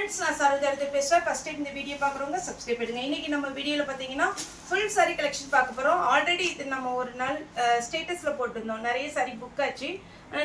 friends, நான் சரோஜா பேசுறேன். First time இந்த வீடியோ பார்க்குறவங்க சப்ஸ்கிரைப் பண்ணுங்க. இன்னைக்கு நம்ம வீடியோல பாத்தீங்கன்னா ஃபுல் saree கலெக்ஷன் பார்க்க போறோம். ஆல்ரெடி இது நம்ம ஒரு நாள் ஸ்டேட்டஸ்ல போட்டுருந்தோம். நிறைய saree புக் ஆச்சு.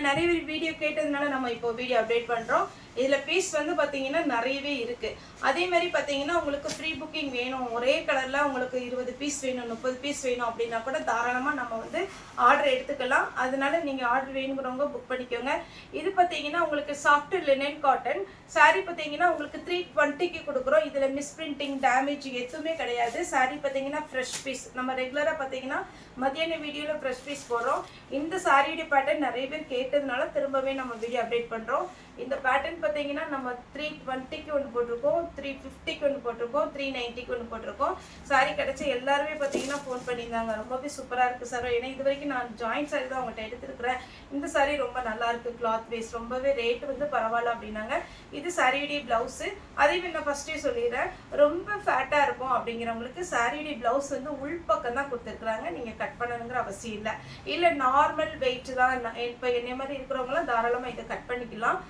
நிறைய வீடியோ கேட்டதுனால நம்ம இப்போ வீடியோ அப்டேட் பண்றோம். இதுல பீஸ் வந்து பாத்தீங்கன்னா நிறையவே இருக்கு. அதே மாதிரி பாத்தீங்கன்னா உங்களுக்கு ஃப்ரீ புக்கிங் வேணும், ஒரே கலர்ல உங்களுக்கு 20 பீஸ் வேணும், 30 பீஸ் வேணும் அப்படின்னா கூட தாராளமா நம்ம வந்து ஆர்டர் எடுத்துக்கலாம். அதனால நீங்க ஆர்டர் வேணுங்கிறவங்க புக் பண்ணிக்கோங்க. இது பாத்தீங்கன்னா உங்களுக்கு சாஃப்ட் லினன் காட்டன் saree பாத்தீங்கன்னா உங்களுக்கு 320க்கு கொடுக்குறோம். இதுல மிஸ் பிரிண்டிங் டேமேஜ் எதுவுமே கிடையாது. saree பாத்தீங்கன்னா ஃப்ரெஷ் பீஸ். நம்ம ரெகுலரா பாத்தீங்கன்னா மத்தியான வீடியோல ஃப்ரெஷ் பீஸ் போடுறோம். இந்த சாரியோட பேட்டர்ன் நிறைய பேர் கேட்டதுனால திரும்பவே நம்ம வீடியோ அப்டேட் பண்றோம். இந்த பேட்டர்ன் பாத்தீங்கன்னா நம்ம 320க்கு ஒன்று போட்டிருக்கோம், 350க்கு ஒன்று போட்டிருக்கோம், 390க்கு ஒன்று போட்டிருக்கோம். சாரி கிடைச்ச எல்லாருமே பாத்தீங்கன்னா ஃபோன் பண்ணியிருந்தாங்க, ரொம்பவே சூப்பரா இருக்கு சார். ஏன்னா இது வரைக்கும் நான் ஜாயிண்ட் சாரி தான் அவங்கள்ட்ட எடுத்துருக்கிறேன். இந்த சாரி ரொம்ப நல்லா இருக்கு, கிளாத் பேஸ் ரொம்பவே ரேட் வந்து பரவாயில்ல அப்படின்னாங்க. இது சாரியுடைய பிளவுஸ். அதையும் நான் ஃபர்ஸ்டே சொல்லிடுறேன், ரொம்ப ஃபேட்டா இருக்கும் அப்படிங்கிறவங்களுக்கு சாரியுடைய பிளவுஸ் வந்து உள்பக்கம் தான் கொடுத்துருக்குறாங்க. நீங்க கட் பண்ணணுங்கிற அவசியம் இல்லை. இல்ல நார்மல் வெயிட் தான், இப்ப என்ன மாதிரி இருக்கிறவங்களாம் தாராளமா இதை கட் பண்ணிக்கலாம்.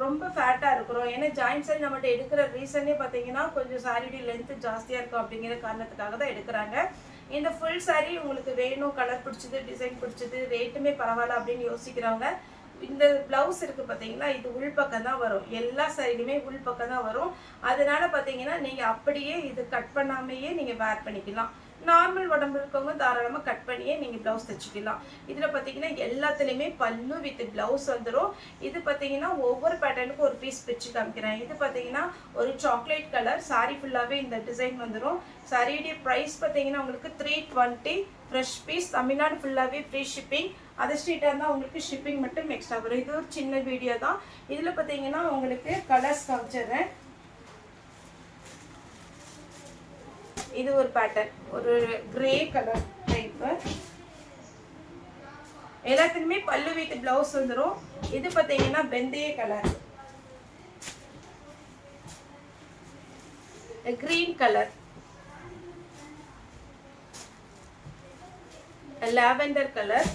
ரொம்ப ஃபேட்டா இருக்கிறோம். ஏன்னா ஜாயிண்ட் சாரி நம்மகிட்ட எடுக்கிற ரீசனே பாத்தீங்கன்னா கொஞ்சம் சாரியுடைய லென்த் ஜாஸ்தியா இருக்கும் அப்படிங்கிற காரணத்துக்காக தான் எடுக்கிறாங்க. இந்த ஃபுல் சாரி உங்களுக்கு வேணும், கலர் பிடிச்சது, டிசைன் பிடிச்சது, ரேட்டுமே பரவாயில்ல அப்படின்னு யோசிக்கிறவங்க இந்த பிளவுஸ் இருக்கு பாத்தீங்களா, இது உள்பக்கம் தான் வரும். எல்லா சாரிலுமே உள்பக்கம் தான் வரும். அதனால பாத்தீங்கன்னா நீங்க அப்படியே இது கட் பண்ணாமையே நீங்க வேர் பண்ணிக்கலாம். நார்மல் உடம்பு இருக்கவங்க தாராளமா கட் பண்ணியே நீங்க பிளவுஸ் தைச்சிக்கலாம். இதுல பாத்தீங்கன்னா எல்லாத்துலயுமே பல்லு வித் பிளவுஸ் வந்துடும். இது பாத்தீங்கன்னா ஒவ்வொரு பேட்டர்னுக்கும் ஒரு பீஸ் பிச்சு காமிக்கிறேன். இது பாத்தீங்கன்னா ஒரு சாக்லேட் கலர் சாரி ஃபுல்லாவே இந்த டிசைன் வந்துடும். சாரியுடைய பிரைஸ் பாத்தீங்கன்னா உங்களுக்கு 320 ஃப்ரெஷ் பீஸ். தமிழ்நாடு ஃபுல்லாவே ஃப்ரீ ஷிப்பிங். அதர் ஸ்டேட்டா இருந்தால் உங்களுக்கு ஷிப்பிங் மட்டும் எக்ஸ்ட்ரா வரும். இது ஒரு சின்ன வீடியோ தான். இதுல பாத்தீங்கன்னா உங்களுக்கு கலர்ஸ் காமிச்சிடுறேன். இது ஒரு பேட்டர்ன், ஒரு கிரே கலர் டைப். எல்லாத்துக்குமே பல்லு வித் பிளவுஸ் வந்துடும். இது பாத்தீங்கன்னா வெந்தய colour, green colour, lavender colour.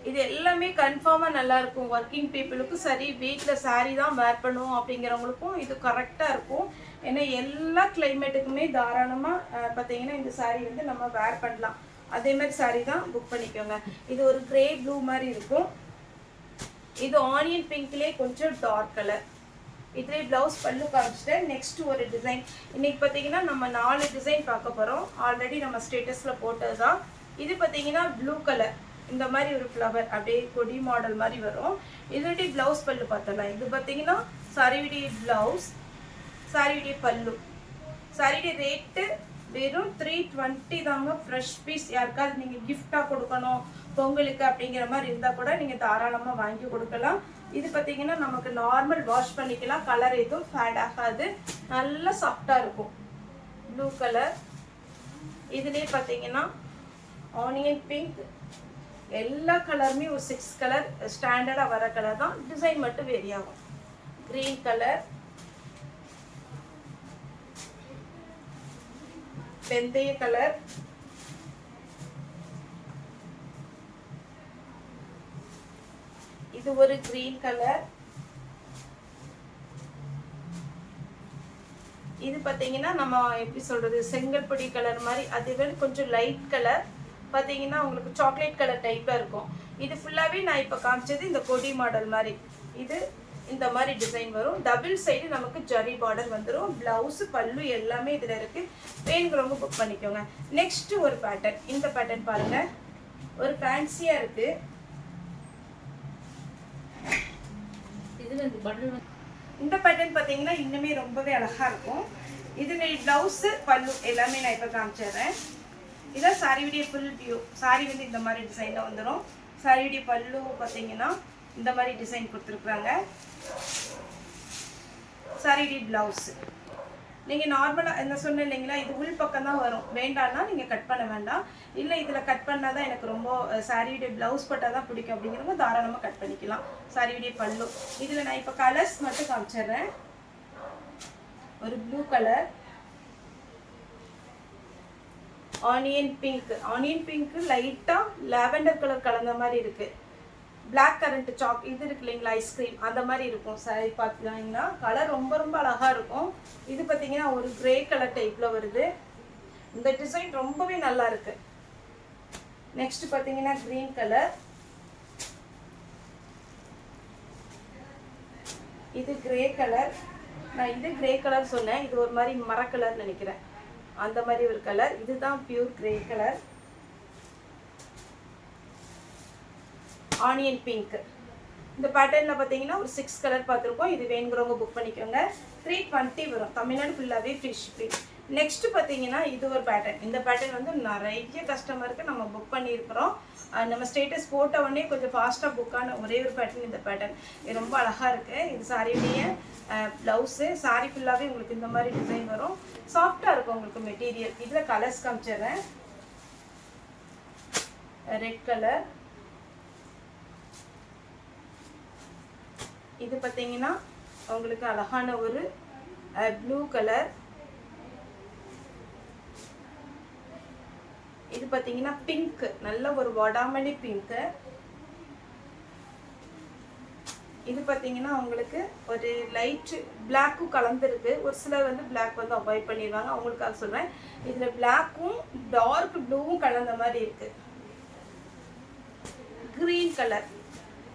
இது எல்லாமே கன்ஃபார்மா நல்லா இருக்கும். ஒர்க்கிங் பீப்புளுக்கும் சரி, வீட்ல சாரி தான் வேர் பண்ணுவோம் அப்படிங்கிறவங்களுக்கும் இது கரெக்டா இருக்கும். ஏன்னா எல்லா கிளைமேட்டுக்குமே தாராளமா பாத்தீங்கன்னா இந்த சாரி வந்து நம்ம வேர் பண்ணலாம். அதே மாதிரி சாரி தான் புக் பண்ணிக்கோங்க. இது ஒரு கிரே ப்ளூ மாதிரி இருக்கும். இது ஆனியன் பிங்க்லயே கொஞ்சம் டார்க் கலர். இதுல பிளவுஸ் பல்லு காமிச்சிட்டேன். நெக்ஸ்ட் ஒரு டிசைன். இன்னைக்கு பாத்தீங்கன்னா நம்ம 4 டிசைன் பார்க்க போறோம். ஆல்ரெடி நம்ம ஸ்டேட்டஸ்ல போட்டதுதான். இது பாத்தீங்கன்னா ப்ளூ கலர், இந்த மாதிரி ஒரு ஃப்ளவர் அப்படியே கொடி மாடல் மாதிரி வரும். இதோடைய பிளவுஸ் பல்லு பார்த்தலாம். இது பாத்தீங்கன்னா சாரியுடைய பிளவுஸ், சாரியுடைய பல்லு. சாரியுடைய ரேட்டு வெறும் 320 தாங்க. Fresh piece. யாருக்காவது நீங்க கிஃப்டா கொடுக்கணும் பொங்கலுக்கு அப்படிங்கிற மாதிரி இருந்தா கூட நீங்க தாராளமா வாங்கி கொடுக்கலாம். இது பாத்தீங்கன்னா நமக்கு நார்மல் வாஷ் பண்ணிக்கலாம். கலர் எதுவும் ஃபேட் ஆகாது, நல்லா சாஃப்டா இருக்கும். Blue colour. இதுலயே பாத்தீங்கன்னா ஆனியன் பிங்க். எல்லா கலருமே ஒரு 6 கலர் ஸ்டாண்டர்டா வர கலர் தான். டிசைன் மட்டும் வேரி ஆகும். கிரீன் கலர், வெந்தய கலர், இது ஒரு கிரீன் கலர். இது பாத்தீங்கன்னா நம்ம எப்படி சொல்றது, செங்கல்பொடி கலர் மாதிரி. அதுவே கொஞ்சம் லைட் கலர் பாத்தீங்கன்னா உங்களுக்கு சாக்லேட் கலர் டைப்ல இருக்கும். இது ஃபுல்லாவே நான் இப்ப காமிச்சது இந்த கொடி மாடல் மாதிரி. இது இந்த மாதிரி டிசைன் வரும். டபுள் சைடு நமக்கு ஜரி பார்டர் வந்துடும். பிளவுஸ் பல்லு எல்லாமே இதுல இருக்கு. வேணுங்கிறவங்க புக் பண்ணிக்கோங்க. நெக்ஸ்ட் ஒரு பேட்டர்ன். இந்த பேட்டர்ன் பாருங்க, ஒரு ஃபேன்சியா இருக்கு. இந்த பேட்டர்ன் பாத்தீங்கன்னா இன்னுமே ரொம்பவே அழகா இருக்கும். இதுல பிளவுஸ் பல்லு எல்லாமே நான் இப்ப காமிச்சிடுறேன். இதான் சாரியுடைய ஃபுல் வியூ. சாரி வந்து இந்த மாதிரி டிசைன்ல வந்துடும். சாரியுடைய பல்லு பாத்தீங்கன்னா இந்த மாதிரி டிசைன் கொடுத்துருக்குறாங்க. சாரியுடைய பிளவுஸ் நீங்க நார்மலா என்ன சொன்னேன் இல்லைங்களா, இது உள் பக்கம் தான் வரும். வேண்டாம்னா நீங்க கட் பண்ண வேண்டாம். இல்ல இதுல கட் பண்ணாதான் எனக்கு ரொம்ப சாரியுடைய பிளவுஸ் பட்டாதான் பிடிக்கும் அப்படிங்கிறவங்க தாராளமா கட் பண்ணிக்கலாம். சாரியுடைய பல்லு. இதுல நான் இப்ப கலர்ஸ் மட்டும் காமிச்சிடுறேன். ஒரு blue colour, onion pink. Onion pink லைட்டா லாவெண்டர் கலர் கலந்த மாதிரி இருக்கு. பிளாக் கரண்ட் சாக் இது இருக்கு இல்லைங்களா, ஐஸ்கிரீம் அந்த மாதிரி இருக்கும் சாரி. பார்த்துக்கிட்டிங்கன்னா கலர் ரொம்ப ரொம்ப அழகாக இருக்கும். இது பார்த்தீங்கன்னா ஒரு கிரே கலர் டைப்பில் வருது. இந்த டிசைன் ரொம்பவே நல்லா இருக்கு. நெக்ஸ்ட் பார்த்தீங்கன்னா க்ரீன் கலர், இது கிரே கலர். நான் இது கிரே கலர் சொன்னேன், இது ஒரு மாதிரி மர கலர் நினைக்கிறேன், அந்த மாதிரி ஒரு கலர். இதுதான் pure grey colour. Onion pink. இந்த பேட்டர்னில் பார்த்தீங்கன்னா ஒரு 6 கலர் பார்த்துருக்கோம். இது வேணுங்கிறவங்க புக் பண்ணிக்கோங்க. 320 வரும். தமிழ்நாடு ஃபுல்லாகவே ஃப்ரீ ஷிப்பிங். நெக்ஸ்ட் பார்த்தீங்கன்னா இது ஒரு பேட்டர்ன். இந்த பேட்டர்ன் வந்து நிறைய கஸ்டமருக்கு நம்ம புக் பண்ணியிருக்கிறோம். நம்ம ஸ்டேட்டஸ் போட்ட உடனே கொஞ்சம் ஃபாஸ்ட்டாக புக்கான ஒரே ஒரு பேட்டர்ன் இந்த பேட்டர்ன். இது ரொம்ப அழகாக இருக்குது. இது சாரியுடைய ப்ளவுஸு. சாரி ஃபுல்லாகவே உங்களுக்கு இந்த மாதிரி டிசைன் வரும். சாஃப்டாக இருக்கும் உங்களுக்கு மெட்டீரியல். இதில் கலர்ஸ் காமிச்சிடுறேன். ரெட் கலர், இது பார்த்தீங்கன்னா உங்களுக்கு அழகான ஒரு ப்ளூ கலர், இது பார்த்தீங்கன்னா பிங்க், நல்ல ஒரு வடாமணி பிங்க்கு. இது பார்த்தீங்கன்னா உங்களுக்கு ஒரு லைட் பிளாக்கும் கலந்துருக்கு. ஒரு சிலர் வந்து பிளாக் வந்து அவாய்ட் பண்ணிடுவாங்க, அவங்களுக்காக சொல்கிறேன். இதில் பிளாக்கும் டார்க் ப்ளூவும் கலந்த மாதிரி இருக்கு. க்ரீன் கலர்,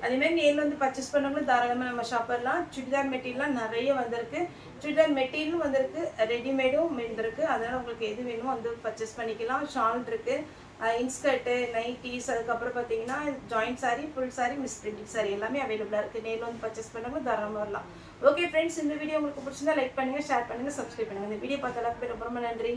அதேமாதிரி நேரில் வந்து பர்ச்சேஸ் பண்ணவங்களும் தாராளமாக நம்ம ஷாப்பர்லாம். சுடிதார் மெட்டீரியல்லாம் நிறைய வந்திருக்கு. சுடிதார் மெட்டீரியலும் வந்திருக்கு, ரெடிமேடும் வந்திருக்கு. அதனால் உங்களுக்கு எது வேணுமோ வந்து பர்ச்சேஸ் பண்ணிக்கலாம். ஷால் இருக்குது, இன்ஸ்கர்ட்டு, நைட்டிஸ், அதுக்கப்புறம் பார்த்தீங்கன்னா joint sari, full sari, miss printing sari எல்லாமே அவைலபிளாக இருக்குது. நேரில் வந்து பர்ச்சேஸ் பண்ணவங்க தாராளமாக வரலாம். ஓகே ஃப்ரெண்ட்ஸ், இந்த வீடியோ உங்களுக்கு பிடிச்சிருந்தா லைக் பண்ணுங்கள், ஷேர் பண்ணுங்கள், சப்ஸ்கிரைப் பண்ணுங்கள். இந்த வீடியோ பார்த்த எல்லாருக்குமே ரொம்ப ரொம்ப நன்றி.